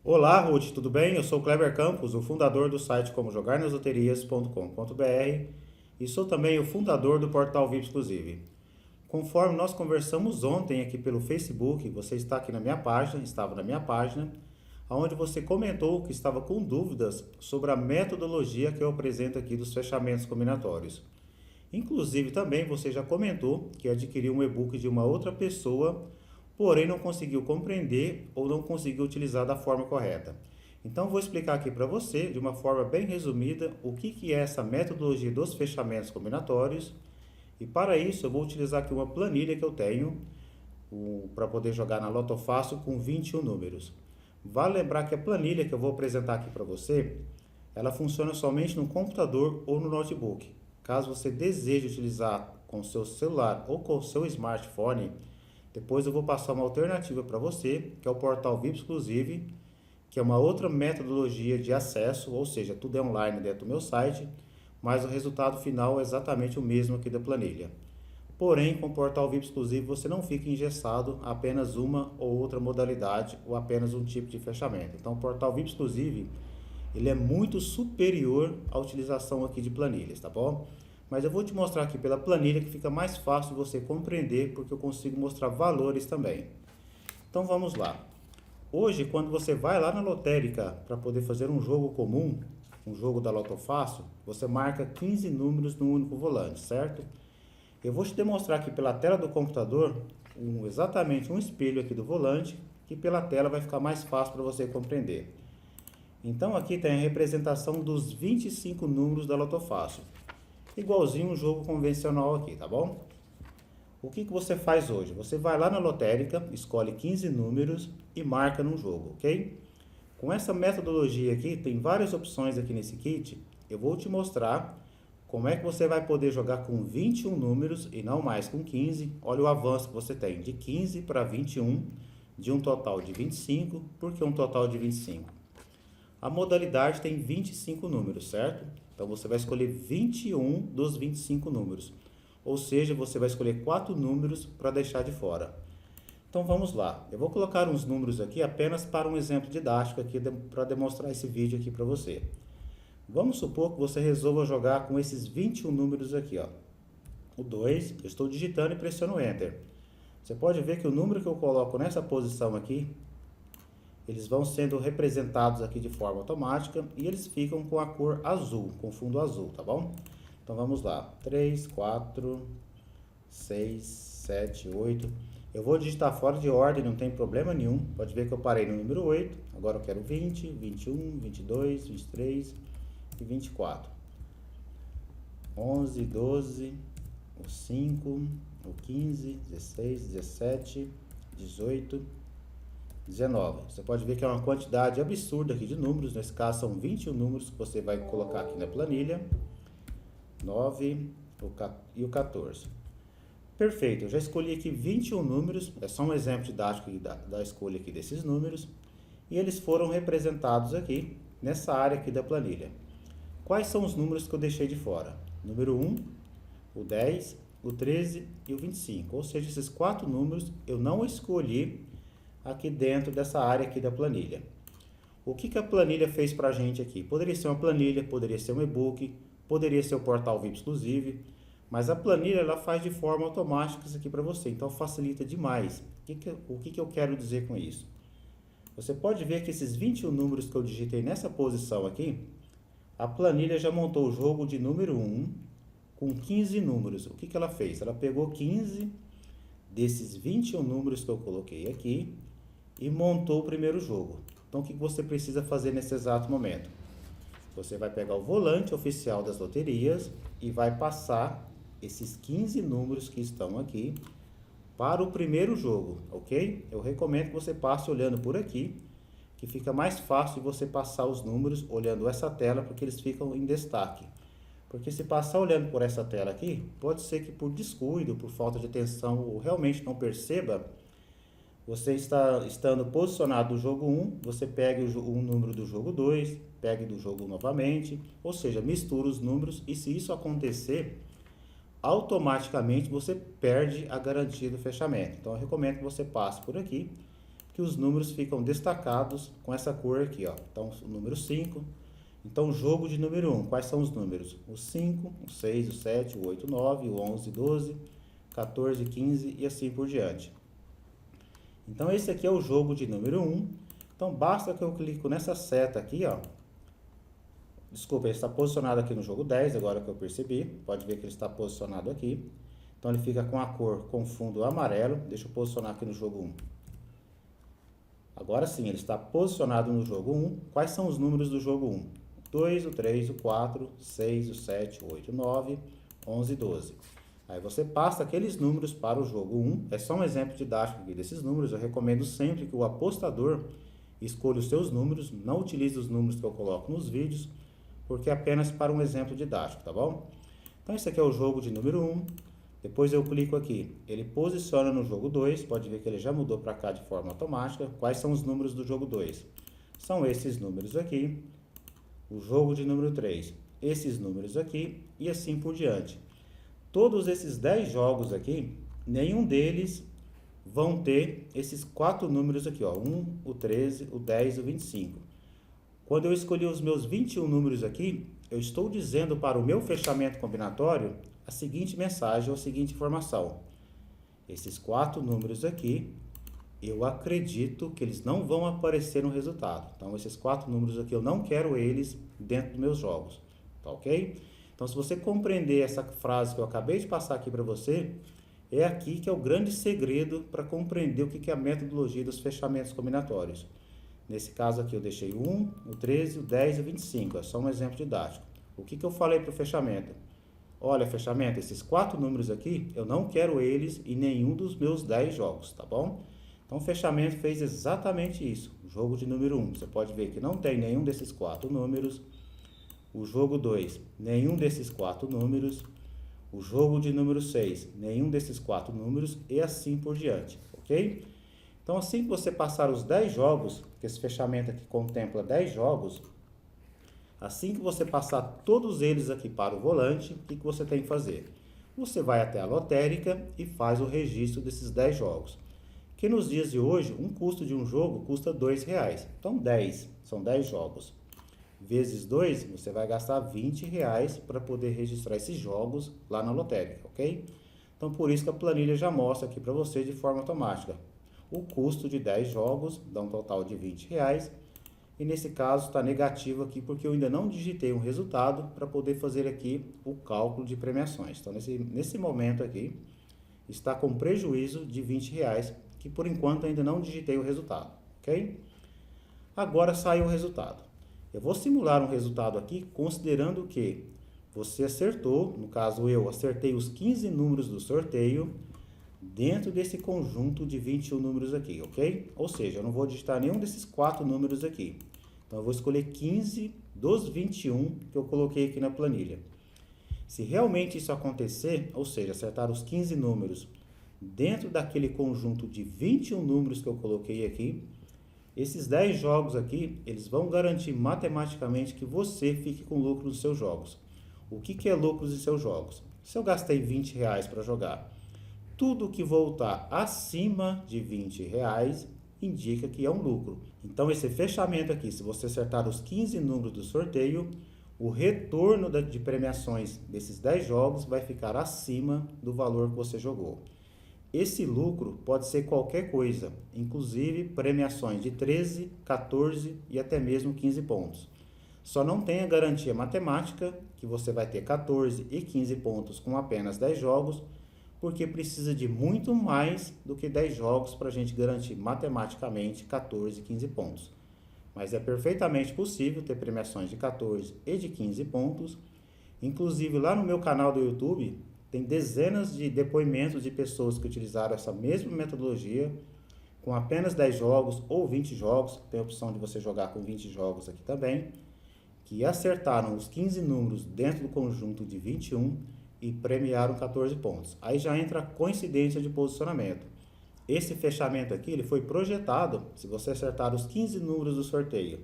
Olá, Ruth, tudo bem? Eu sou o Kleber Campos, o fundador do site comojogarnasloterias.com.br e sou também o fundador do portal VIP Exclusive. Conforme nós conversamos ontem aqui pelo Facebook, você está aqui na minha página, estava na minha página, onde você comentou que estava com dúvidas sobre a metodologia que eu apresento aqui dos fechamentos combinatórios. Inclusive também você já comentou que adquiriu um e-book de uma outra pessoa, porém não conseguiu compreender ou não conseguiu utilizar da forma correta. Então vou explicar aqui para você, de uma forma bem resumida, o que é essa metodologia dos fechamentos combinatórios. E para isso eu vou utilizar aqui uma planilha que eu tenho para poder jogar na Loto Fácil com 21 números. Vale lembrar que a planilha que eu vou apresentar aqui para você, ela funciona somente no computador ou no notebook. Caso você deseje utilizar com o seu celular ou com o seu smartphone, depois eu vou passar uma alternativa para você, que é o portal VIP Exclusive, que é uma outra metodologia de acesso, ou seja, tudo é online dentro do meu site, mas o resultado final é exatamente o mesmo aqui da planilha. Porém, com o portal VIP Exclusivo você não fica engessado a apenas uma ou outra modalidade ou apenas um tipo de fechamento. Então, o portal VIP Exclusive ele é muito superior à utilização aqui de planilhas, tá bom? Mas eu vou te mostrar aqui pela planilha que fica mais fácil você compreender, porque eu consigo mostrar valores também. Então vamos lá. Hoje, quando você vai lá na lotérica para poder fazer um jogo comum, um jogo da Loto Fácil, você marca 15 números no único volante, certo? Eu vou te demonstrar aqui pela tela do computador exatamente um espelho aqui do volante, que pela tela vai ficar mais fácil para você compreender. Então aqui tem a representação dos 25 números da Loto Fácil. Igualzinho um jogo convencional aqui, tá bom? O que você faz hoje? Você vai lá na lotérica, escolhe 15 números e marca num jogo, ok? Com essa metodologia aqui, tem várias opções aqui nesse kit. Eu vou te mostrar como é que você vai poder jogar com 21 números e não mais com 15. Olha o avanço que você tem de 15 para 21, de um total de 25. Por que um total de 25? A modalidade tem 25 números, certo? Então você vai escolher 21 dos 25 números. Ou seja, você vai escolher 4 números para deixar de fora. Então vamos lá. Eu vou colocar uns números aqui apenas para um exemplo didático aqui para demonstrar esse vídeo aqui para você. Vamos supor que você resolva jogar com esses 21 números aqui, ó. O 2, eu estou digitando e pressiono Enter. Você pode ver que o número que eu coloco nessa posição aqui, eles vão sendo representados aqui de forma automática e eles ficam com a cor azul, com fundo azul, tá bom? Então vamos lá, 3, 4, 6, 7, 8. Eu vou digitar fora de ordem, não tem problema nenhum. Pode ver que eu parei no número 8, agora eu quero 20, 21, 22, 23 e 24. 11, 12, o 5, o 15, 16, 17, 18, 19. Você pode ver que é uma quantidade absurda aqui de números. Nesse caso são 21 números que você vai colocar aqui na planilha. 9 e o 14. Perfeito, eu já escolhi aqui 21 números. É só um exemplo didático da escolha aqui desses números. E eles foram representados aqui nessa área aqui da planilha. Quais são os números que eu deixei de fora? Número 1, o 10, o 13 e o 25. Ou seja, esses 4 números eu não escolhi aqui dentro dessa área aqui da planilha. O que a planilha fez para a gente aqui? Poderia ser uma planilha, poderia ser um e-book, poderia ser o portal VIP Exclusive, mas a planilha ela faz de forma automática isso aqui para você, então facilita demais. O que eu quero dizer com isso? Você pode ver que esses 21 números que eu digitei nessa posição aqui, a planilha já montou o jogo de número 1 com 15 números. O que ela fez? Ela pegou 15 desses 21 números que eu coloquei aqui e montou o primeiro jogo. Então o que você precisa fazer nesse exato momento? Você vai pegar o volante oficial das loterias e vai passar esses 15 números que estão aqui para o primeiro jogo, ok? Eu recomendo que você passe olhando por aqui, que fica mais fácil de você passar os números olhando essa tela, porque eles ficam em destaque. Porque se passar olhando por essa tela aqui, pode ser que por descuido, por falta de atenção ou realmente não perceba, você estando posicionado no jogo 1, você pega o número do jogo 2, pegue do jogo novamente, ou seja, mistura os números e se isso acontecer, automaticamente você perde a garantia do fechamento. Então eu recomendo que você passe por aqui, que os números ficam destacados com essa cor aqui, ó. Então, o número 5. Então, jogo de número 1, quais são os números? O 5, o 6, o 7, o 8, o 9, o 11, 12, 14, 15 e assim por diante. Então, esse aqui é o jogo de número 1. Então, basta que eu clique nessa seta aqui, ó. Desculpa, ele está posicionado aqui no jogo 10, agora que eu percebi. Pode ver que ele está posicionado aqui. Então, ele fica com a cor com fundo amarelo. Deixa eu posicionar aqui no jogo 1. Agora sim, ele está posicionado no jogo 1. Quais são os números do jogo 1? 2, o 3, o 4, 6, o 7, o 8, o 9, 11 e 12. Aí você passa aqueles números para o jogo 1. É só um exemplo didático aqui desses números. Eu recomendo sempre que o apostador escolha os seus números. Não utilize os números que eu coloco nos vídeos, porque é apenas para um exemplo didático, tá bom? Então, esse aqui é o jogo de número 1. Depois eu clico aqui, ele posiciona no jogo 2, pode ver que ele já mudou para cá de forma automática. Quais são os números do jogo 2? São esses números aqui, o jogo de número 3, esses números aqui e assim por diante. Todos esses 10 jogos aqui, nenhum deles vão ter esses 4 números aqui, ó, 1, o 13, o 10 e o 25. Quando eu escolhi os meus 21 números aqui, eu estou dizendo para o meu fechamento combinatório a seguinte mensagem ou a seguinte informação. Esses 4 números aqui, eu acredito que eles não vão aparecer no resultado. Então, esses 4 números aqui, eu não quero eles dentro dos meus jogos. Tá ok? Então, se você compreender essa frase que eu acabei de passar aqui para você, é aqui que é o grande segredo para compreender o que é a metodologia dos fechamentos combinatórios. Nesse caso aqui, eu deixei o 1, o 13, o 10 e o 25. É só um exemplo didático. O que eu falei para o fechamento? Olha, fechamento, esses 4 números aqui, eu não quero eles em nenhum dos meus 10 jogos, tá bom? Então, o fechamento fez exatamente isso. O jogo de número 1, você pode ver que não tem nenhum desses 4 números. O jogo 2, nenhum desses 4 números. O jogo de número 6, nenhum desses 4 números e assim por diante, ok? Então, assim que você passar os 10 jogos, que esse fechamento aqui contempla 10 jogos, assim que você passar todos eles aqui para o volante, o que você tem que fazer? Você vai até a lotérica e faz o registro desses 10 jogos. Que nos dias de hoje, um custo de um jogo custa R$2. Então, 10, são 10 jogos. Vezes 2, você vai gastar R$20 para poder registrar esses jogos lá na lotérica, ok? Então, por isso que a planilha já mostra aqui para você de forma automática. O custo de 10 jogos dá um total de R$20. E nesse caso está negativo aqui porque eu ainda não digitei um resultado para poder fazer aqui o cálculo de premiações. Então, nesse momento aqui, está com prejuízo de R$20, que por enquanto ainda não digitei o resultado, ok? Agora saiu o resultado. Eu vou simular um resultado aqui considerando que você acertou, no caso eu acertei os 15 números do sorteio dentro desse conjunto de 21 números aqui, ok? Ou seja, eu não vou digitar nenhum desses 4 números aqui. Então, eu vou escolher 15 dos 21 que eu coloquei aqui na planilha. Se realmente isso acontecer, ou seja, acertar os 15 números dentro daquele conjunto de 21 números que eu coloquei aqui, esses 10 jogos aqui, eles vão garantir matematicamente que você fique com lucro nos seus jogos. O que é lucro nos seus jogos? Se eu gastei R$20 para jogar, tudo que voltar acima de R$20 indica que é um lucro. Então, esse fechamento aqui, se você acertar os 15 números do sorteio, o retorno de premiações desses 10 jogos vai ficar acima do valor que você jogou. Esse lucro pode ser qualquer coisa, inclusive premiações de 13, 14 e até mesmo 15 pontos. Só não tem a garantia matemática que você vai ter 14 e 15 pontos com apenas 10 jogos, porque precisa de muito mais do que 10 jogos para a gente garantir matematicamente 14 e 15 pontos. Mas é perfeitamente possível ter premiações de 14 e de 15 pontos. Inclusive, lá no meu canal do YouTube, tem dezenas de depoimentos de pessoas que utilizaram essa mesma metodologia com apenas 10 jogos ou 20 jogos. Tem a opção de você jogar com 20 jogos aqui também, que acertaram os 15 números dentro do conjunto de 21 e premiaram 14 pontos. Aí já entra a coincidência de posicionamento. Esse fechamento aqui ele foi projetado, se você acertar os 15 números do sorteio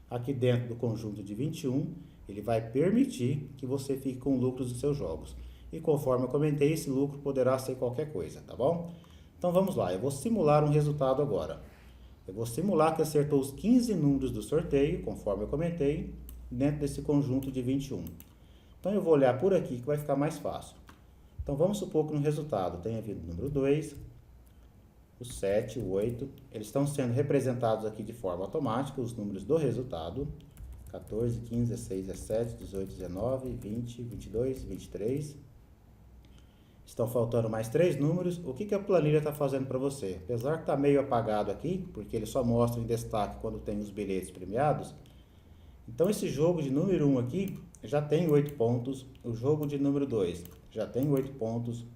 aqui dentro do conjunto de 21, ele vai permitir que você fique com lucros dos seus jogos. E conforme eu comentei, esse lucro poderá ser qualquer coisa, tá bom? Então vamos lá, eu vou simular um resultado agora. Eu vou simular que acertou os 15 números do sorteio, conforme eu comentei, dentro desse conjunto de 21. Então eu vou olhar por aqui que vai ficar mais fácil. Então vamos supor que no resultado tenha vindo o número 2, o 7, o 8. Eles estão sendo representados aqui de forma automática, os números do resultado. 14, 15, 16, 17, 18, 19, 20, 22, 23. Estão faltando mais 3 números. O que a planilha está fazendo para você? Apesar que está meio apagado aqui, porque ele só mostra em destaque quando tem os bilhetes premiados. Então esse jogo de número 1 aqui já tem 8 pontos. O jogo de número 2 já tem 8 pontos.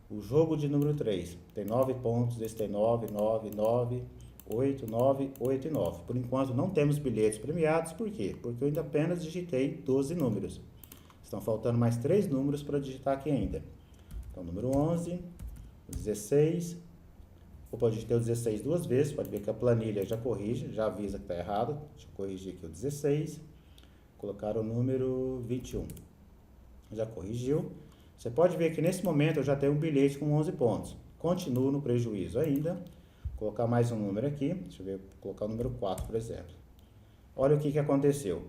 O jogo de número 3 tem 9 pontos. Esse tem 9, 9, 9, 8, 9, 8 e 9. Por enquanto não temos bilhetes premiados. Por quê? Porque eu ainda apenas digitei 12 números. Estão faltando mais 3 números para digitar aqui ainda. Então, número 11, 16, eu digitei o 16 duas vezes, pode ver que a planilha já corrige, já avisa que está errado. Deixa eu corrigir aqui o 16, colocar o número 21, já corrigiu. Você pode ver que nesse momento eu já tenho um bilhete com 11 pontos, continuo no prejuízo ainda. Vou colocar mais um número aqui, deixa eu ver, vou colocar o número 4, por exemplo. Olha o que aconteceu,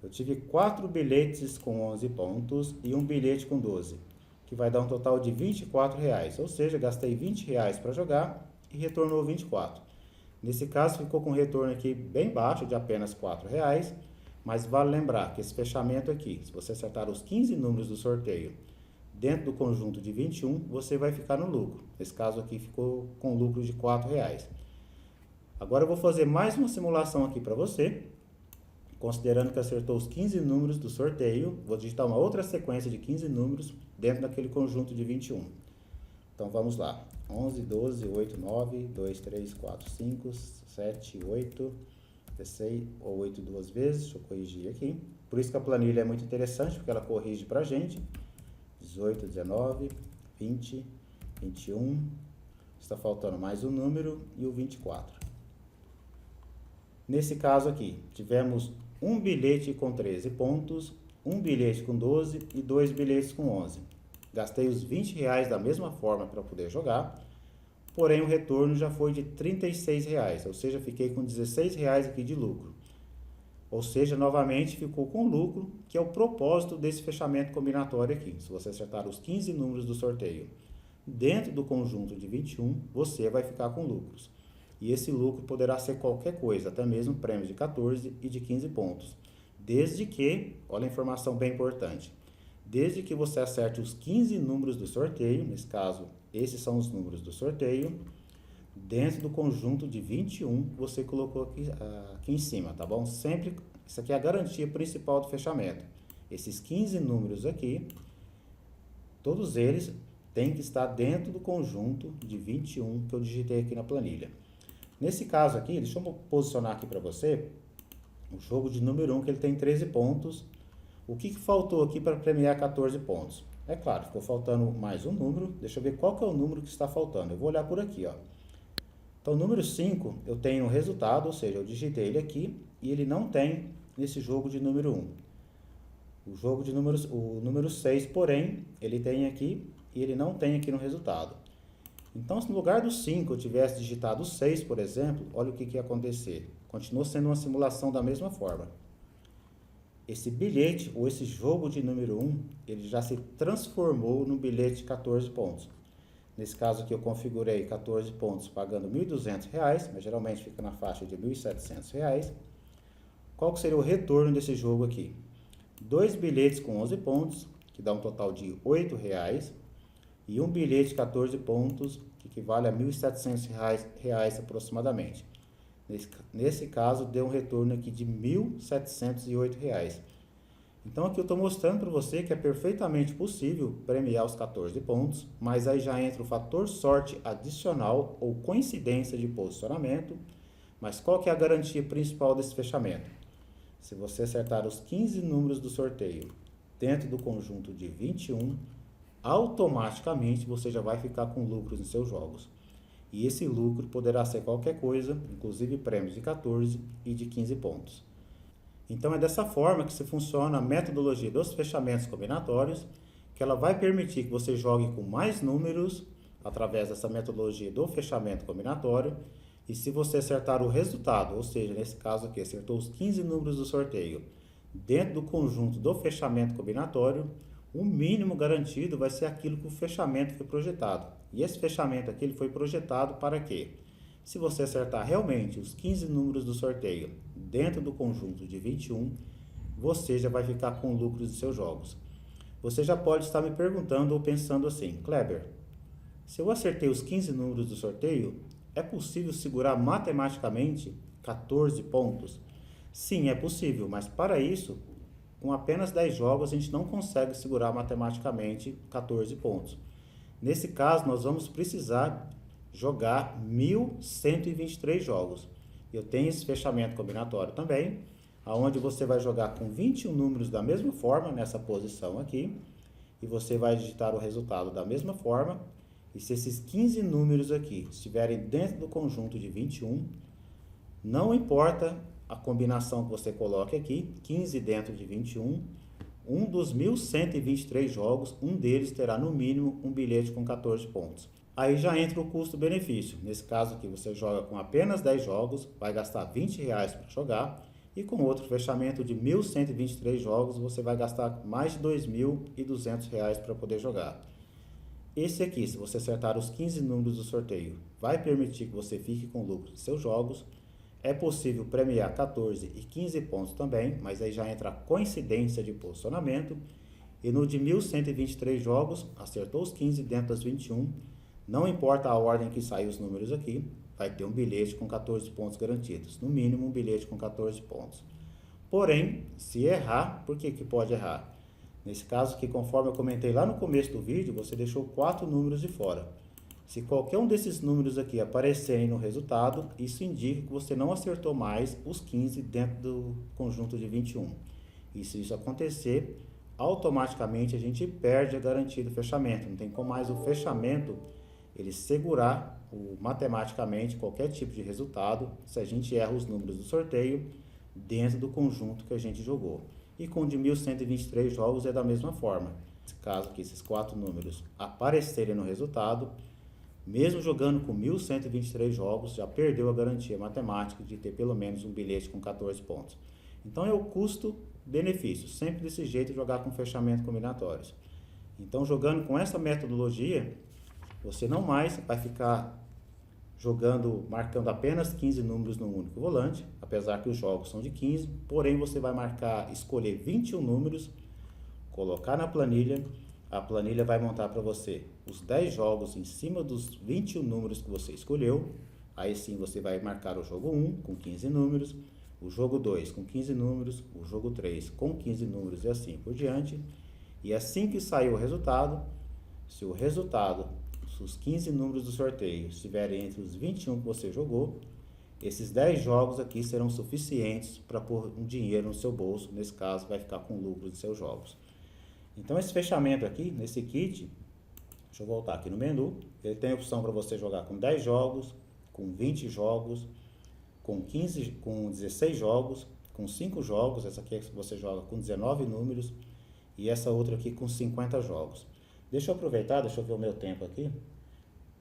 eu tive 4 bilhetes com 11 pontos e um bilhete com 12. Que vai dar um total de R$24, ou seja, gastei R$20 para jogar e retornou 24. Nesse caso ficou com um retorno aqui bem baixo, de apenas R$4, mas vale lembrar que esse fechamento aqui, se você acertar os 15 números do sorteio dentro do conjunto de 21, você vai ficar no lucro. Nesse caso aqui ficou com lucro de R$4. Agora eu vou fazer mais uma simulação aqui para você. Considerando que acertou os 15 números do sorteio, vou digitar uma outra sequência de 15 números dentro daquele conjunto de 21. Então vamos lá. 11, 12, 8, 9, 2, 3, 4, 5, 7, 8, 16 ou 8 duas vezes. Deixa eu corrigir aqui. Por isso que a planilha é muito interessante, porque ela corrige para a gente. 18, 19, 20, 21. Está faltando mais um número e o 24. Nesse caso aqui, tivemos um bilhete com 13 pontos, um bilhete com 12 e 2 bilhetes com 11. Gastei os R$20 da mesma forma para poder jogar, porém o retorno já foi de R$36, ou seja, fiquei com R$16 aqui de lucro. Ou seja, novamente ficou com lucro, que é o propósito desse fechamento combinatório aqui. Se você acertar os 15 números do sorteio dentro do conjunto de 21, você vai ficar com lucros. E esse lucro poderá ser qualquer coisa, até mesmo prêmios de 14 e de 15 pontos. Desde que, olha a informação bem importante, desde que você acerte os 15 números do sorteio, nesse caso, esses são os números do sorteio, dentro do conjunto de 21, você colocou aqui em cima, tá bom? Sempre, isso aqui é a garantia principal do fechamento. Esses 15 números aqui, todos eles têm que estar dentro do conjunto de 21 que eu digitei aqui na planilha. Nesse caso aqui, deixa eu posicionar aqui para você o jogo de número 1, que ele tem 13 pontos. O que faltou aqui para premiar 14 pontos? É claro, ficou faltando mais um número. Deixa eu ver qual que é o número que está faltando. Eu vou olhar por aqui, ó. Então, o número 5, eu tenho o resultado, ou seja, eu digitei ele aqui e ele não tem nesse jogo de número 1. O número 6, porém, ele tem aqui e ele não tem aqui no resultado. Então, se no lugar do 5 eu tivesse digitado 6, por exemplo, olha o que ia acontecer. Continua sendo uma simulação da mesma forma. Esse bilhete, ou esse jogo de número 1, ele já se transformou num bilhete de 14 pontos. Nesse caso aqui eu configurei 14 pontos pagando R$ 1.200, mas geralmente fica na faixa de R$ 1.700. Qual que seria o retorno desse jogo aqui? 2 bilhetes com 11 pontos, que dá um total de R$ 8, e um bilhete de 14 pontos, que equivale a R$ 1.700 aproximadamente. Nesse caso, deu um retorno aqui de R$ 1.708. Então, aqui eu estou mostrando para você que é perfeitamente possível premiar os 14 pontos, mas aí já entra o fator sorte adicional ou coincidência de posicionamento. Mas qual que é a garantia principal desse fechamento? Se você acertar os 15 números do sorteio dentro do conjunto de 21, automaticamente você já vai ficar com lucros em seus jogos. E esse lucro poderá ser qualquer coisa, inclusive prêmios de 14 e de 15 pontos. Então é dessa forma que se funciona a metodologia dos fechamentos combinatórios, que ela vai permitir que você jogue com mais números através dessa metodologia do fechamento combinatório, E se você acertar o resultado, ou seja, nesse caso aqui, acertou os 15 números do sorteio, dentro do conjunto do fechamento combinatório, o mínimo garantido vai ser aquilo que o fechamento foi projetado. E esse fechamento aqui ele foi projetado para quê? Se você acertar realmente os 15 números do sorteio dentro do conjunto de 21, você já vai ficar com lucros de seus jogos. Você já pode estar me perguntando ou pensando assim, Kleber, se eu acertei os 15 números do sorteio, é possível segurar matematicamente 14 pontos? Sim, é possível, mas para isso, com apenas 10 jogos, a gente não consegue segurar matematicamente 14 pontos. Nesse caso, nós vamos precisar jogar 1.123 jogos. Eu tenho esse fechamento combinatório também, aonde você vai jogar com 21 números da mesma forma, nessa posição aqui, e você vai digitar o resultado da mesma forma, e se esses 15 números aqui estiverem dentro do conjunto de 21, não importa a combinação que você coloque aqui, 15 dentro de 21, um dos 1.123 jogos, um deles terá no mínimo um bilhete com 14 pontos. Aí já entra o custo-benefício. Nesse caso aqui você joga com apenas 10 jogos, vai gastar R$ 20 para jogar, e com outro fechamento de 1.123 jogos você vai gastar mais de R$ 2.200 para poder jogar. Esse aqui, se você acertar os 15 números do sorteio, vai permitir que você fique com lucro de seus jogos. É possível premiar 14 e 15 pontos também, mas aí já entra a coincidência de posicionamento. E no de 1.123 jogos, acertou os 15 dentro das 21, não importa a ordem que sair os números aqui, vai ter um bilhete com 14 pontos garantidos. No mínimo, um bilhete com 14 pontos. Porém, se errar, por que pode errar? Nesse caso aqui, conforme eu comentei lá no começo do vídeo, você deixou 4 números de fora. Se qualquer um desses números aqui aparecerem no resultado, isso indica que você não acertou mais os 15 dentro do conjunto de 21. E se isso acontecer, automaticamente a gente perde a garantia do fechamento. Não tem como mais o fechamento ele segurar matematicamente qualquer tipo de resultado se a gente erra os números do sorteio dentro do conjunto que a gente jogou. E com o de 1.123 jogos é da mesma forma. Caso que esses 4 números aparecerem no resultado, mesmo jogando com 1.123 jogos, já perdeu a garantia matemática de ter pelo menos um bilhete com 14 pontos. Então é o custo-benefício, sempre desse jeito jogar com fechamento combinatórios. Então jogando com essa metodologia, você não mais vai ficar jogando, marcando apenas 15 números no único volante, apesar que os jogos são de 15, porém você vai marcar, escolher 21 números, colocar na planilha, a planilha vai montar para você os 10 jogos em cima dos 21 números que você escolheu, aí sim você vai marcar o jogo 1 com 15 números, o jogo 2 com 15 números, o jogo 3 com 15 números e assim por diante, e assim que sair o resultado, se o resultado, se os 15 números do sorteio estiverem entre os 21 que você jogou, esses 10 jogos aqui serão suficientes para pôr um dinheiro no seu bolso, nesse caso vai ficar com lucro de seus jogos. Então esse fechamento aqui, nesse kit, deixa eu voltar aqui no menu, ele tem a opção para você jogar com 10 jogos, com 20 jogos, com 15, com 16 jogos, com 5 jogos, essa aqui você joga com 19 números, e essa outra aqui com 50 jogos. Deixa eu aproveitar, deixa eu ver o meu tempo aqui.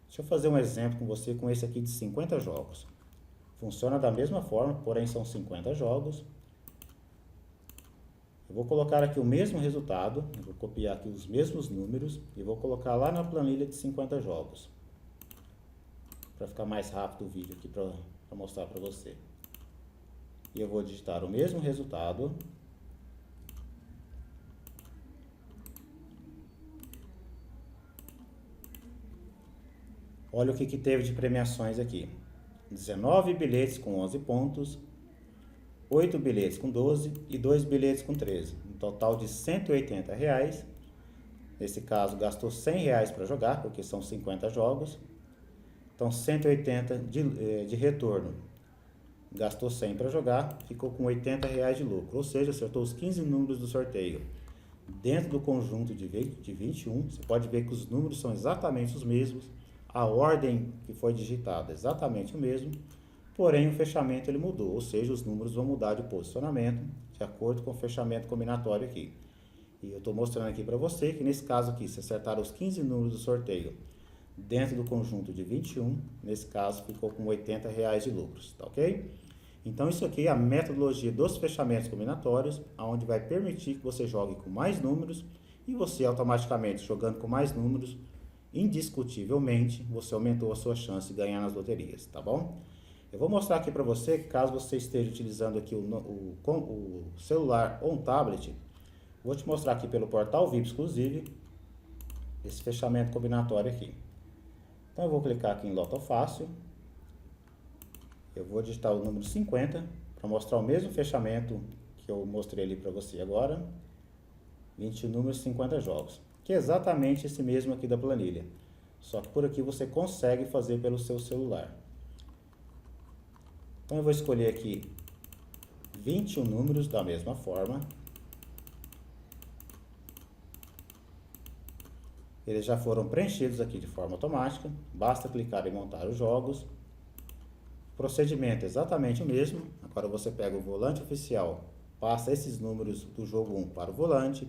Deixa eu fazer um exemplo com você com esse aqui de 50 jogos. Funciona da mesma forma, porém são 50 jogos. Eu vou colocar aqui o mesmo resultado, eu vou copiar aqui os mesmos números e vou colocar lá na planilha de 50 jogos. Para ficar mais rápido o vídeo aqui para mostrar para você. E eu vou digitar o mesmo resultado. Olha o que teve de premiações aqui. 19 bilhetes com 11 pontos, 8 bilhetes com 12 e 2 bilhetes com 13. Um total de R$ 180. Nesse caso, gastou R$ 100 para jogar, porque são 50 jogos. Então, 180 de retorno. Gastou 100 para jogar, ficou com R$ 80 de lucro. Ou seja, acertou os 15 números do sorteio. Dentro do conjunto de 21, você pode ver que os números são exatamente os mesmos. A ordem que foi digitada é exatamente o mesmo, porém o fechamento ele mudou, ou seja, os números vão mudar de posicionamento de acordo com o fechamento combinatório aqui. E eu estou mostrando aqui para você que nesse caso aqui, se acertar os 15 números do sorteio dentro do conjunto de 21, nesse caso ficou com R$80 de lucros, tá ok? Então isso aqui é a metodologia dos fechamentos combinatórios, onde vai permitir que você jogue com mais números e você automaticamente jogando com mais números, indiscutivelmente, você aumentou a sua chance de ganhar nas loterias, tá bom? Eu vou mostrar aqui para você, caso você esteja utilizando aqui o celular ou um tablet, vou te mostrar aqui pelo portal VIP Exclusive, esse fechamento combinatório aqui. Então eu vou clicar aqui em Loto Fácil, eu vou digitar o número 50 para mostrar o mesmo fechamento que eu mostrei ali para você agora, 21 números, 50 jogos, que é exatamente esse mesmo aqui da planilha, só que por aqui você consegue fazer pelo seu celular. Então eu vou escolher aqui 21 números da mesma forma. Eles já foram preenchidos aqui de forma automática, basta clicar em montar os jogos. O procedimento é exatamente o mesmo, agora você pega o volante oficial, passa esses números do jogo 1 para o volante,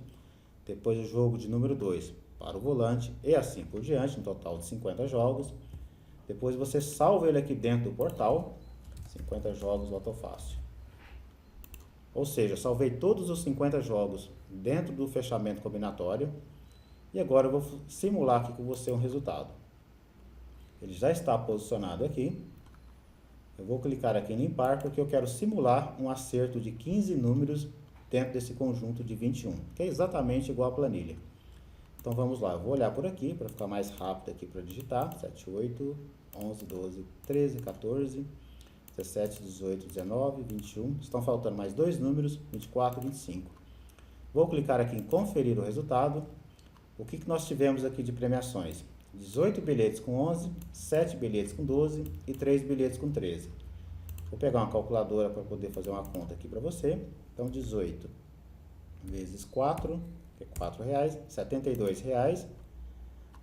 depois o jogo de número 2 para o volante e assim por diante, um total de 50 jogos. Depois você salva ele aqui dentro do portal, 50 jogos Loto Fácil. Ou seja, salvei todos os 50 jogos dentro do fechamento combinatório. E agora eu vou simular aqui com você um resultado. Ele já está posicionado aqui. Eu vou clicar aqui em impar porque eu quero simular um acerto de 15 números dentro desse conjunto de 21, que é exatamente igual à planilha. Então vamos lá, eu vou olhar por aqui para ficar mais rápido aqui para digitar. 7, 8, 11, 12, 13, 14, 17, 18, 19, 21. Estão faltando mais dois números, 24 e 25. Vou clicar aqui em conferir o resultado. O que nós tivemos aqui de premiações? 18 bilhetes com 11, 7 bilhetes com 12 e 3 bilhetes com 13. Vou pegar uma calculadora para poder fazer uma conta aqui para você. Então 18 vezes 4, que é R$4, R$72.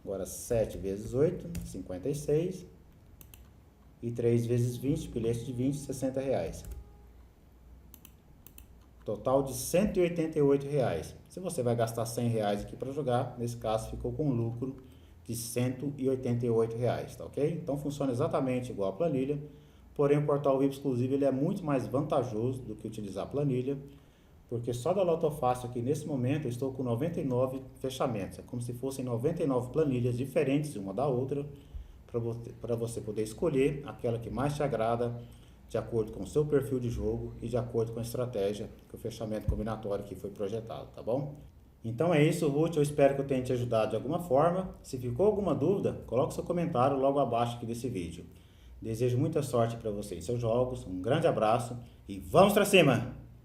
Agora 7 vezes 8, 56. E 3 vezes 20, bilhete de 20, R$60. Total de R$188. Se você vai gastar R$100 aqui para jogar, nesse caso ficou com um lucro de R$188, tá ok? Então funciona exatamente igual a planilha, porém o portal VIP Exclusivo ele é muito mais vantajoso do que utilizar a planilha, porque só da Loto Fácil aqui nesse momento eu estou com 99 fechamentos, é como se fossem 99 planilhas diferentes uma da outra, para você poder escolher aquela que mais te agrada, de acordo com o seu perfil de jogo e de acordo com a estratégia que o fechamento combinatório que foi projetado, tá bom? Então é isso, Ruth, eu espero que eu tenha te ajudado de alguma forma. Se ficou alguma dúvida, coloque seu comentário logo abaixo aqui desse vídeo. Desejo muita sorte para você em seus jogos, um grande abraço e vamos para cima!